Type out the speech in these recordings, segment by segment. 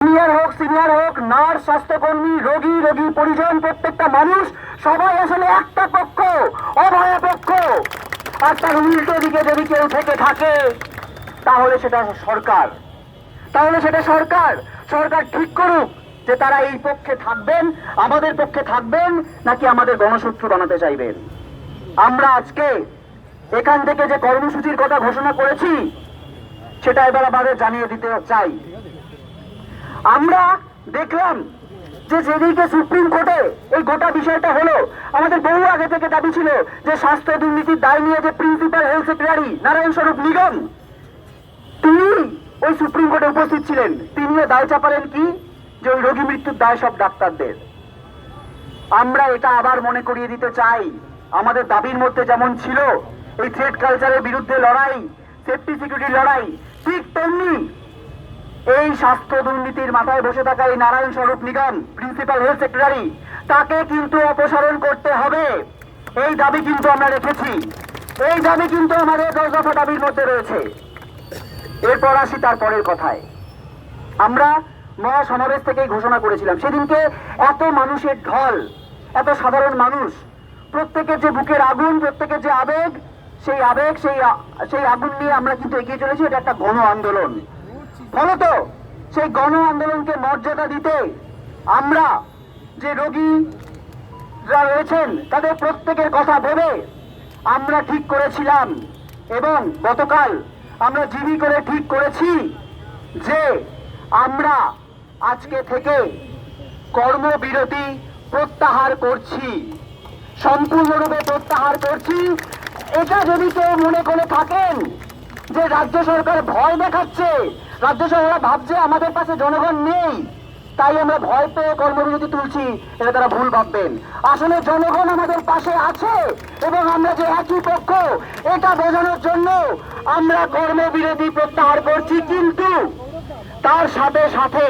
Junior হোক senior হোক, nurse, স্বাস্থ্যকর্মী, রোগী, রোগী পরিজন, প্রত্যেকটা মানুষ সবাই আসলে একটা পক্ষ, অভয়া পক্ষ। আর তার উল্টো দিকে যদি কেউ থেকে থাকে তাহলে সেটা সরকার, সরকার ঠিক করুক যে তারা এই পক্ষে থাকবেন, আমাদের পক্ষে থাকবেন, নাকি আমাদের গণশত্রু বানাতে চাইবেন। আমরা আজকে এখান থেকে যে কর্মসূচির কথা ঘোষণা করেছি সেটা এবার আমাদের জানিয়ে দিতে চাই। আমরা দেখলাম যে যেদিকে সুপ্রিম কোর্টে এই গোটা বিষয়টা হলো, আমাদের বহু আগে থেকে দাবি ছিল যে স্বাস্থ্য দুর্নীতির দায় নিয়ে যে প্রিন্সিপাল হেলথ সেক্রেটারি নারায়ণ স্বরূপ নিগম, তিনি ওই সুপ্রিম কোর্টে উপস্থিত ছিলেন। তিনিও দায় চাপালেন কি, যে ওই রোগী মৃত্যুর দায় সব ডাক্তারদের। আমরা এটা আবার মনে করিয়ে দিতে চাই, আমাদের দাবির মধ্যে যেমন ছিল এই থ্রেড কালচারের বিরুদ্ধে লড়াই, সেফটি সিকিউরিটির লড়াই, ঠিক তেমনি এই স্বাস্থ্য দুর্নীতির মাথায় বসে থাকা এই নারায়ণ স্বরূপ নিগম প্রিন্সিপাল হেলথ সেক্রেটারি, তাকে কিন্তু অপসারণ করতে হবে। এই দাবি কিন্তু আমরা রেখেছি, এই দাবি কিন্তু আমাদের 10 দফা দাবির মধ্যে রয়েছে। এরপর আসি তারপরের কথায়। আমরা মহাসমাবেশ থেকেই ঘোষণা করেছিলাম, সেদিনকে এত মানুষের ঢল, এত সাধারণ মানুষ, প্রত্যেকের যে বুকের আগুন, প্রত্যেকের যে আবেগ, সেই আগুন নিয়ে আমরা কিন্তু এগিয়ে চলেছি। এটা একটা গণ আন্দোলন। ফলত সেই গণ আন্দোলনকে মর্যাদা দিতে আমরা যে রোগীরা রয়েছেন তাদের প্রত্যেকের কথা ভেবে আমরা ঠিক করেছিলাম, এবং গতকাল আমরা জিবি করে ঠিক করেছি যে আমরা আজকে থেকে কর্মবিরতি প্রত্যাহার করছি, সম্পূর্ণরূপে প্রত্যাহার করছি। এটা যদি কেউ মনে করে থাকেন যে রাজ্য সরকার ভয় দেখাচ্ছে, রাজ্য সরকার ভাবছে আমাদের পাশে জনগণ নেই, তাই আমরা ভয় পেয়ে কর্মবিরতি তুলছি, এটা তারা ভুল ভাববেন। আসলে জনগণ আমাদের পাশে আছে এবং আমরা যে একই পক্ষ, এটা বোঝানোর জন্য আমরা কর্মবিরতি প্রত্যাহার করছি। কিন্তু তার সাথে সাথে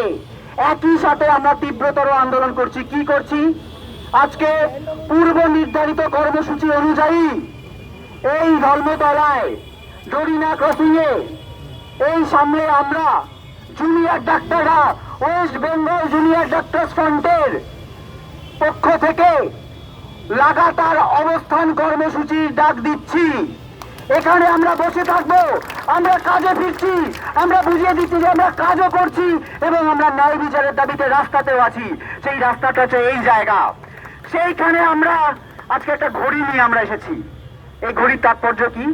একই সাথে আমরা তীব্রতর আন্দোলন করছি। কি করছি? আজকে পূর্ব নির্ধারিত কর্মসূচি অনুযায়ী এই ধর্মতলায় জরিনা ক্রসিং এ এই সামনে আমরা জুনিয়র ডাক্তাররা ওয়েস্ট বেঙ্গল জুনিয়র ডাক্তার্স ফ্রন্টের পক্ষ থেকে লাগাতার অবস্থান কর্মসূচির ডাক দিচ্ছি। এখানে আমরা বসে থাকবো, আমরা কাজে ফিরছি, আমরা বুঝিয়ে দিচ্ছি যে আমরা কাজও করছি এবং আমরা ন্যায় বিচারের দাবিতে রাস্তাতেও আছি। সেই রাস্তাটা হচ্ছে এই জায়গা। সেইখানে আমরা আজকে একটা ঘড়ি নিয়ে আমরা এসেছি। এই ঘড়ির তাৎপর্য কি?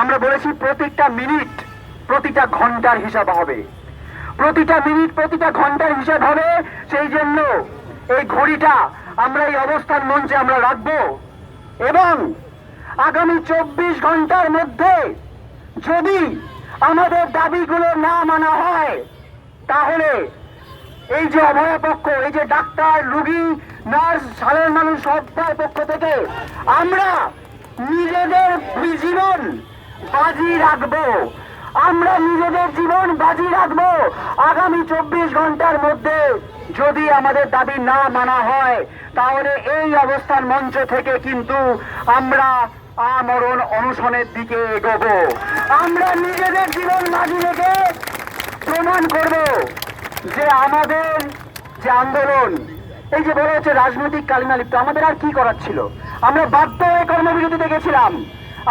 আমরা বলেছি প্রত্যেকটা মিনিট প্রতিটা ঘন্টার হিসাব হবে, প্রতিটা মিনিট প্রতিটা ঘন্টার হিসাব হবে। সেই জন্য এই ঘড়িটা আমরা এই অবস্থান মঞ্চে আমরা রাখবো এবং আগামী 24 ঘন্টার মধ্যে যদি আমাদের দাবিগুলো না মানা হয় তাহলে এই যে অভয়া পক্ষ, এই যে ডাক্তার, রোগী, নার্স, সাধারণ মানুষ সবার পক্ষ থেকে আমরা নিজেদের জীবন বাজি রাখবো, আমরা নিজেদের জীবন বাজি রাখবো। আগামী 24 ঘন্টার মধ্যে যদি আমাদের দাবি না মানা হয় তাহলে এই অবস্থান মঞ্চ থেকে কিন্তু আমরা আমরণ অনশনের দিকে এগোবো। আমরা নিজেদের জীবন বাজি রেখে প্রমাণ করব যে আমাদের যে আন্দোলন, এই যে বলা হচ্ছে রাজনৈতিক কালিমা লিপ্ত, আমাদের আর কি করার ছিল? আমরা বাধ্য হয়ে কর্মবিরতিতে গেছিলাম।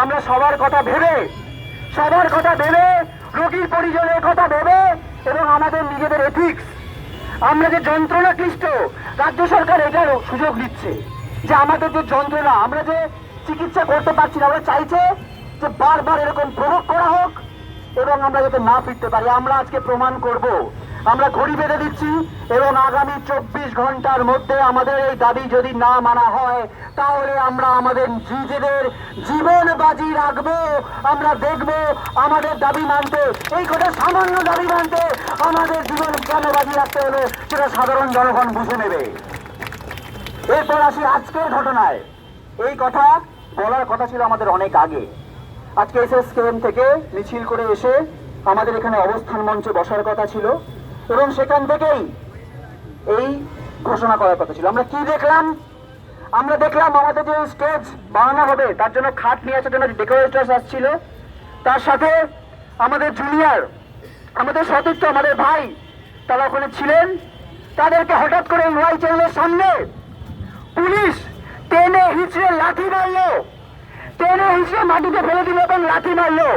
আমরা সবার কথা ভেবে, রোগীর পরিজনের কথা ভেবে এবং আমাদের নিজেদের এথিক্স, আমরা যে যন্ত্রণা ক্লিষ্ট, রাজ্য সরকার এটার সুযোগ দিচ্ছে যে আমাদের যে যন্ত্রণা, আমরা যে চিকিৎসা করতে পারছি না, আমরা চাইছে যে বারবার এরকম প্রভোগ করা হোক এবং আমরা যাতে না ফিরতে পারি। আমরা আজকে প্রমাণ করব, আমরা ঘড়ি বেঁধে দিচ্ছি এবং আগামী 24 ঘন্টার মধ্যে আমাদের এই দাবি যদি না মানা হয় তাহলে আমরা আমাদের নিজেদের জীবন বাজি রাখবো। আমরা দেখব আমাদের দাবি মানতে, এই কথা সামান্য দাবি মানতে আমাদের জীবন কেন বাজি রাখতে হলো সেটা সাধারণ জনগণ বুঝে নেবে। এরপর আসি আজকের ঘটনায়। এই কথা বলার কথা ছিল আমাদের অনেক আগে। আজকে এসএসকেএম থেকে মিছিল করে এসে আমাদের এখানে অবস্থান মঞ্চে বসার কথা ছিল এবং সেখান থেকেই এই ঘোষণা করার কথা ছিল। আমরা কি দেখলাম? আমরা দেখলাম আমাদের যে স্টেজ বানানো হবে তার জন্য খাট নিয়ে আসার জন্য ডেকোরেটর্স আসছিল, তার সাথে আমাদের জুনিয়র, আমাদের সতীর্থ, আমাদের ভাই তারা ওখানে ছিলেন, তাদেরকে হঠাৎ করে ওয়াই চ্যানেলের সামনে পুলিশ টেনে হিঁচড়ে লাঠি মারলো, টেনে হিঁচড়ে মাটিতে ফেলে দিল এবং লাঠি মারলো।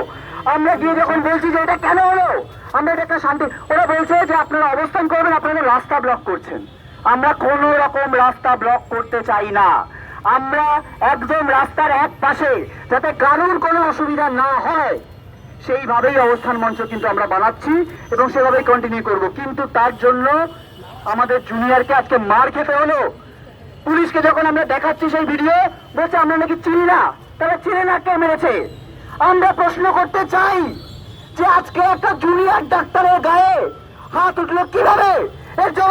আমরা গিয়ে যখন বলছি যে এটা কেন হলো, আমরা এটা একটা শান্তি, ওরা বলছে যে আপনারা অবস্থান করবেন, আপনারা রাস্তা ব্লক করছেন। আমরা কোন রকম রাস্তা ব্লক করতে চাই না। আমরা একদম রাস্তার এক পাশে, যাতে কারোর কোনো অসুবিধা না হয় সেইভাবেই অবস্থান মঞ্চ কিন্তু আমরা বানাচ্ছি এবং সেভাবেই কন্টিনিউ করব। কিন্তু তার জন্য আমাদের জুনিয়রকে আজকে মার খেতে হলো। পুলিশকে যখন আমরা দেখাচ্ছি সেই ভিডিও, বলছে আমরা নাকি চিনি না। তারা চিনে না কে মেরেছে। আমরা প্রশ্ন করতে চাই যে আজকে একটা জুনিয়র ডাক্তারের গায়ে হাত উঠলো কিভাবে, এর জবাব